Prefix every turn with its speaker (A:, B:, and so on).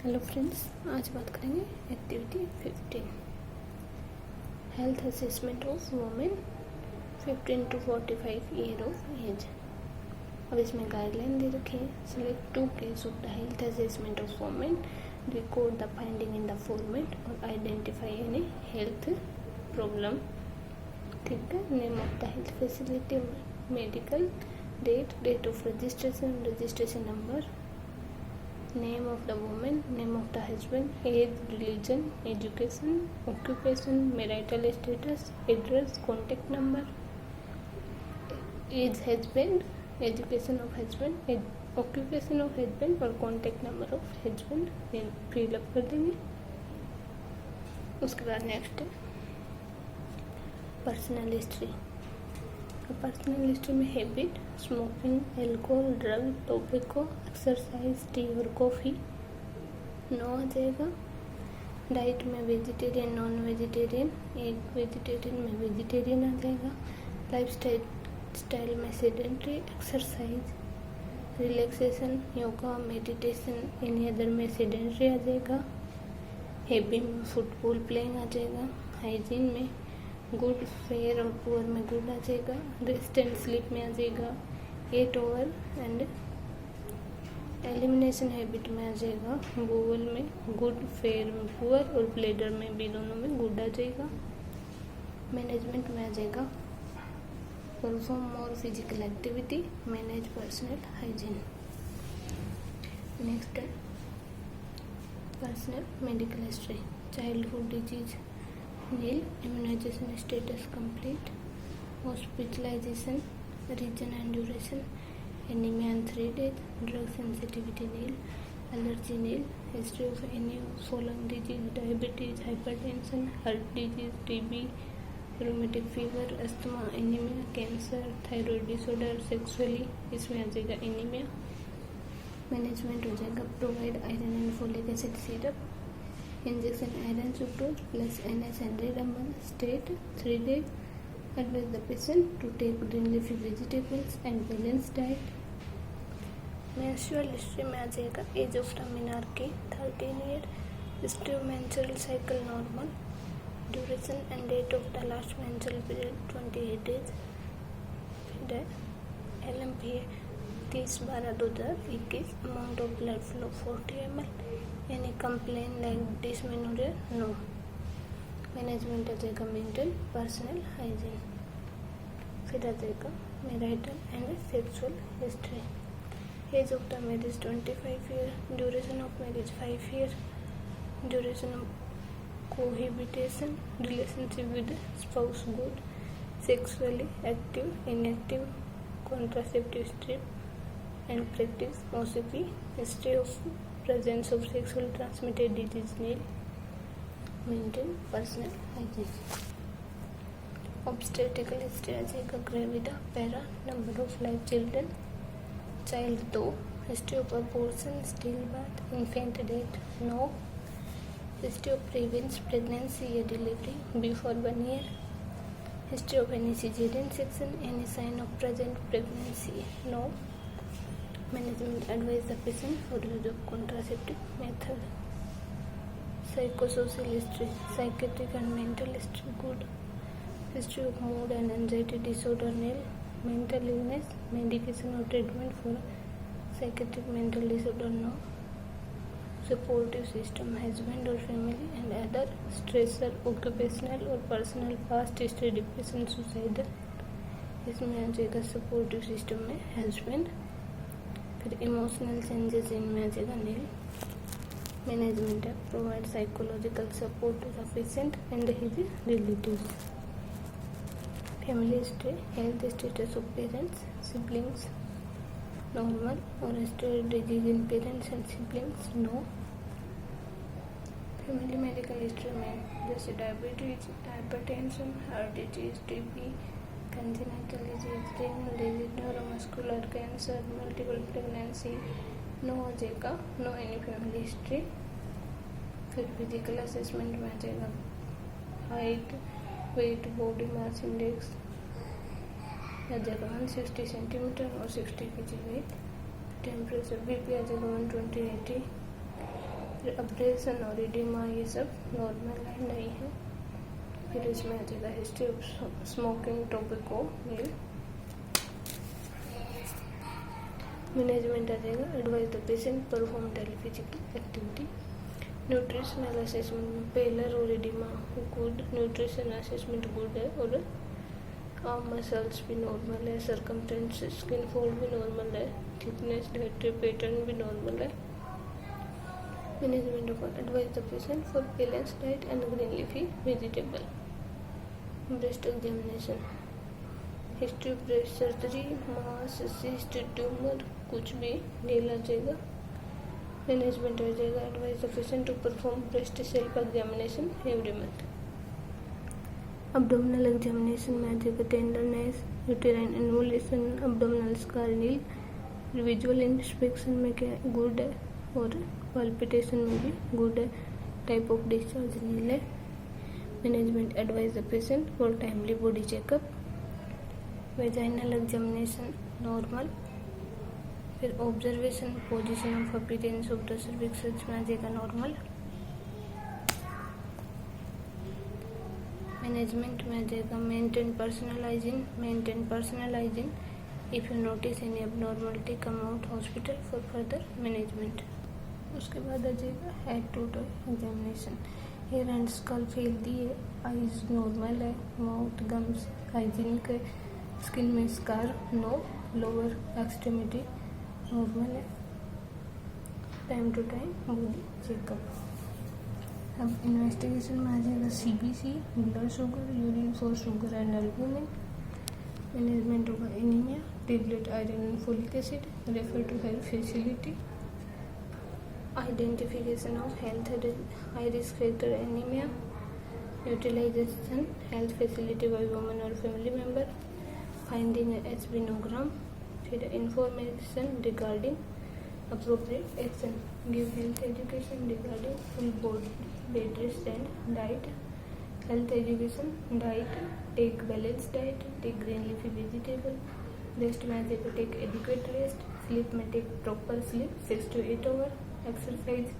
A: Hello friends, आज बात करेंगे activity 15 health assessment of women 15 to 45 year of age. अब इसमें गाइडलाइन दे रखे हैं। Select 2 case of the health assessment of women, record the finding in the format और आइडेंटिफाई एनी हेल्थ प्रॉब्लम। ठीक है। Name of the health facility, medical, date of registration, registration number, name of the woman, name of the husband, age, religion, education, occupation, marital status, address, contact number, age husband, education of husband, occupation of husband और contact number of husband fill up कर देंगे। उसके बाद next है personal history. Personal history में habit, smoking, alcohol, drug, tobacco, exercise, tea और coffee no आ जाएगा। डाइट में vegetarian, non vegetarian, egg vegetarian में वेजिटेरियन आ जाएगा। लाइफ स्टाइल में sedentary, exercise, relaxation, yoga, meditation, any other में सेडेंट्री आ जाएगा। हैबी में फुटबॉल प्लेइंग आ जाएगा। हाइजीन में गुड, फेयर और पुअर में गुड आ जाएगा। रेस्ट एंड स्लीप में आ जाएगा। 8 ओवर एंड एलिमिनेशन हैबिट में आ जाएगा। बोवल में गुड, फेयर में पुअर और ब्लेडर में भी दोनों में गुड आ जाएगा। मैनेजमेंट में आ जाएगा perform more physical activity, manage personal hygiene. Next है personal medical history. Childhood disease nil, immunisation status complete, hospitalisation, reason and duration, anaemia in 3 days, drug sensitivity nil, allergy nil, history of any following disease, diabetes, hypertension, heart disease, TB, rheumatic fever, asthma, anaemia, cancer, thyroid disorder, sexually इसमें आ जाएगा anaemia. Management हो जाएगा provide iron and folic acid syrup, injection iron sucrose plus NS and Redamal, state 3 days, advise the patient to take green leafy vegetables and balanced diet। Menstrual history में आ जाएगा age of the menarche 13 year, history of menstrual cycle normal, duration and date of the last menstrual period 28 days। फिर है LMPA 30/12/2021, amount of blood flow 40 ml, यानी complain like dysmenorrhoea no. Management आ जाएगा mental personal hygiene. फिर आ जाएगा marital and sexual history. Age of the marriage 25 year, duration of marriage 5 year, duration of cohabitation, relationship with spouse good, sexually active, inactive, contraceptive strip and practice OCP, history of presence of sexual transmitted disease nil, maintain personal hygiene. Obstetrical history आ जाएगा gravida, para, number of live children, child 2, history of abortion, still birth, infant death no, history of previous pregnancy या delivery before 1 year, history of any caesarean section, any sign of present pregnancy no. Management advise the patient for use of contraceptive method. Psychosocial history, psychiatric and mental history good, history of mood and anxiety disorder nil, mental illness, medication और treatment for psychiatric mental disorder no. Supportive system, husband और family and other stressor, occupational और personal, past history, depression, suicidal, इसमें आ जाएगा supportive system में husband. फिर emotional changes इनमें आ जाएगा नील। मैनेजमेंट है provide psychological support to the patient and his relatives. Family history, health status of parents, siblings normal और history disease in parents and siblings no. Family medical history में जैसे diabetes, hypertension, heart disease, TB, congenital disease, renal disease, neuromuscular cancer, multiple pregnancy no हो जाएगा, no any family history. फिर physical assessment में आ जाएगा height, weight, body mass index आ जाएगा 160 सेंटीमीटर और 60 kg वेट। टेम्परेचर BP आ जाएगा 120/80, फिर अब्रेशन और एडिमा ये सब नॉर्मल है, नहीं है। फिर इसमें आ जाएगा history of smoking, tobacco, nil. Management आ जाएगा, advise the patient perform daily physical activity. Nutritional assessment में पेलर और oedema good, nutrition assessment good है और मसल्स भी नॉर्मल है, सर्कमटेंसेस स्किन फोल्ड भी नॉर्मल है, थिकनेस डाइटरी पैटर्न भी नॉर्मल है। Management of advise the patient for balance diet and green leafy vegetable. Breast examination, history of breast surgery, mass, cyst, tumour, कुछ भी नील आ जाएगा। मैनेजमेंट आ जाएगा, advise the patient to perform breast self examination every month. Abdominal examination में आ जाएगा tenderness, uterine involution, abdominal scar nil. Visual inspection में क्या गुड है और पाल्पिटेशन में भी गुड है, टाइप ऑफ डिस्चार्ज नील है। Management advise the patient for timely body checkup. Vaginal examination normal. फिर observation position of appearance of the cervix में आ जाएगा नॉर्मल। मैनेजमेंट में आ जाएगा maintain personal hygiene, if you notice any abnormality come out hospital for further management. उसके बाद आ जाएगा head to toe examination, hair and skull healthy है, आईज नॉर्मल है, माउथ गम्स हाइजीनिक है, स्किन में scar no, lower extremity normal है, time to time body checkup. अब इन्वेस्टिगेशन में आ जाएगा CBC, blood sugar, urine for sugar and albumin. Management होगा anaemia, tablet iron and folic acid, refer to health facility. Identification of health high risk factor anaemia, utilisation health facility by women और family member, finding HbNogram। फिर information regarding appropriate action, give health education regarding full bed rest and diet, health education, diet, take balanced diet, take green leafy vegetable, rest में take adequate rest, sleep में take proper sleep 6 to 8 hours, exercise